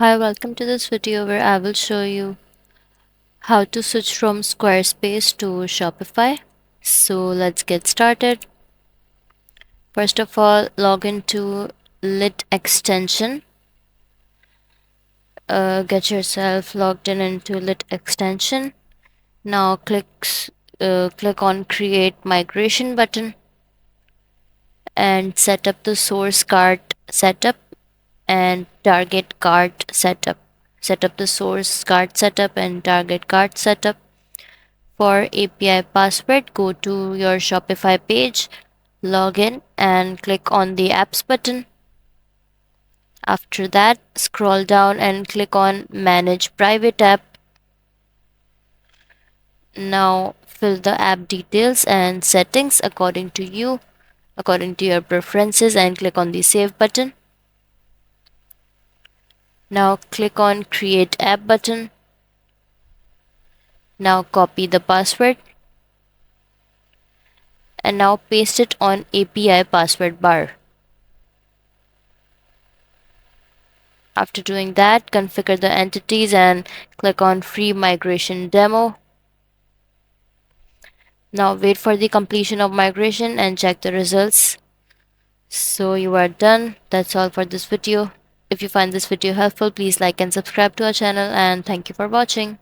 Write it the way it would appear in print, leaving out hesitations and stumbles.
Hi, welcome to this video where I will show you how to switch from Squarespace to Shopify. So let's get started. First of all, log into Lit extension. Get yourself logged in into Lit extension. Now click on Create Migration button and set up the source cart setup and target cart setup. Set up the source cart setup and target cart setup. For API password, go to your Shopify page, log in, and click on the apps button. After that, scroll down and click on Manage Private App. Now fill the app details and settings according to your preferences, and click on the Save button. Now click on Create App button. Now copy the password and now paste it on API password bar. After doing that, configure the entities and click on Free Migration Demo. Now wait for the completion of migration and check the results. So you are done. That's all for this video. If you find this video helpful, please like and subscribe to our channel, and thank you for watching.